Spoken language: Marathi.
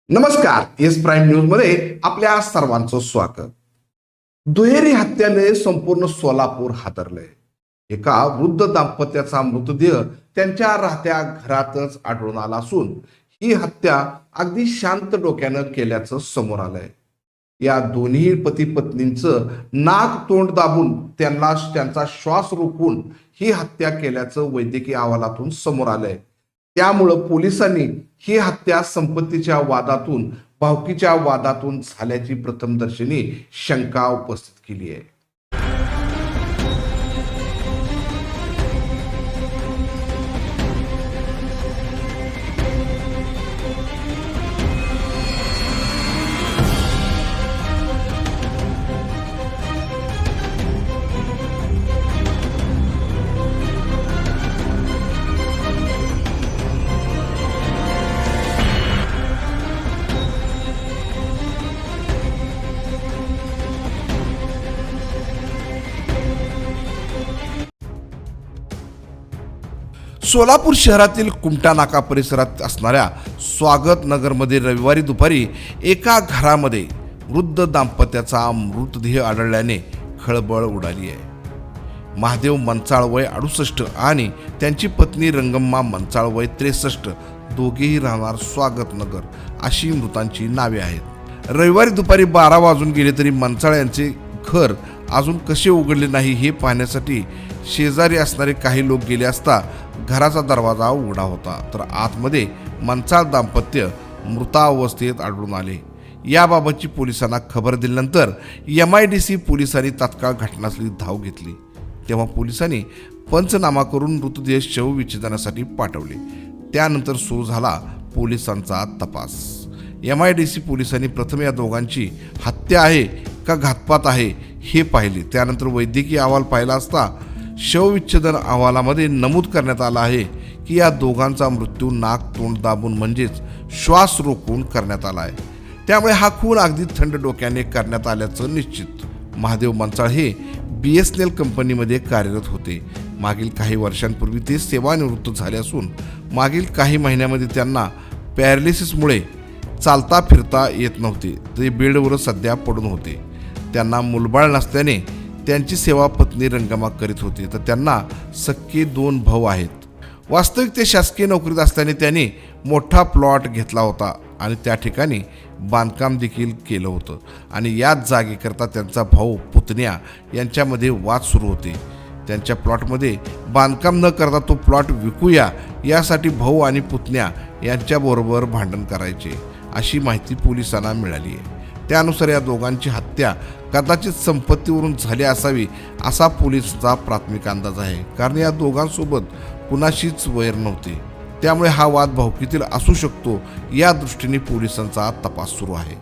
नमस्कार. एस प्राईम न्यूज मध्ये आपल्या सर्वांचं स्वागत. दुहेरी हत्येने संपूर्ण सोलापूर हादरले. एका वृद्ध दाम्पत्याचा मृतदेह त्यांच्या राहत्या घरातच आढळून आला असून ही हत्या अगदी शांत डोक्यानं केल्याचं समोर आलंय. या दोन्ही पती पत्नींचं नाक तोंड दाबून त्यांचा श्वास रोखून ही हत्या केल्याचं वैद्यकीय अहवालातून समोर आलंय. त्यामुळं पोलिसांनी ही हत्या संपत्तीच्या वादातून, भावकीच्या वादातून झाल्याची प्रथमदर्शनी शंका उपस्थित केली आहे. सोलापूर शहरातील कुमटा नाका परिसरात असणाऱ्या स्वागत नगरमध्ये रविवारी दुपारी एका घरामध्ये वृद्ध दाम्पत्याचा मृतदेह आढळल्याने खळबळ उडाली आहे. महादेव मंचाळ वय 68 आणि त्यांची पत्नी रंगम्मा मंचाळ वय 63 दोघेही राहणार स्वागत नगर अशी मृतांची नावे आहेत. रविवारी दुपारी 12 वाजून गेले तरी मंचाळ यांचे घर अजून कसे उघडले नाही हे पाहण्यासाठी शेजारी असणारे काही लोक गेले असता घराचा दरवाजा उघडा होता, तर आतमध्ये मंचाळ दाम्पत्य मृतावस्थेत आढळून आले. याबाबतची पोलिसांना खबर दिल्यानंतर MIDC पोलिसांनी तात्काळ घटनास्थळी धाव घेतली. तेव्हा पोलिसांनी पंचनामा करून मृतदेह शवविच्छेदनासाठी पाठवले. त्यानंतर सुरू झाला पोलिसांचा तपास. MIDC पोलिसांनी प्रथम या दोघांची हत्या आहे का घातपात आहे हे पाहिले. त्यानंतर वैद्यकीय अहवाल पाहिला असता शवविच्छेदन अहवालामध्ये नमूद करण्यात आलं आहे की या दोघांचा मृत्यू नाक तोंड दाबून म्हणजेच श्वास रोखून करण्यात आला आहे. त्यामुळे हा खून अगदी थंड डोक्याने करण्यात आल्याचं निश्चित. महादेव मंचाळ हे BSNL कंपनीमध्ये कार्यरत होते. मागील काही वर्षांपूर्वी ते सेवानिवृत्त झाले असून मागील काही महिन्यामध्ये त्यांना पॅरालिसिसमुळे चालता फिरता येत नव्हते. ते बेडवर सध्या पडून होते. त्यांना मुलबाळ नसल्याने त्यांची सेवा पत्नी रंगम्मा करीत होती, तर त्यांना सख्खे 2 भाऊ आहेत. वास्तविक ते शासकीय नोकरीत असल्याने त्यांनी मोठा प्लॉट घेतला होता आणि त्या ठिकाणी बांधकाम देखील केलं होतं आणि याच जागेकरता त्यांचा भाऊ पुतण्या यांच्यामध्ये वाद सुरू होते. त्यांच्या प्लॉटमध्ये बांधकाम न करता तो प्लॉट विकूया यासाठी भाऊ आणि पुतण्या यांच्याबरोबर भांडण करायचे अशी माहिती पोलिसांना मिळाली आहे. त्यानुसार या दोघांची हत्या कदाचित संपत्तीवरून झाली असावी असा पोलिसांचा प्राथमिक अंदाज आहे, कारण या दोघांसोबत कुणाशीच वैर नव्हते. त्यामुळे हा वाद भावकीतील असू शकतो या दृष्टीने पोलिसांचा तपास सुरू आहे.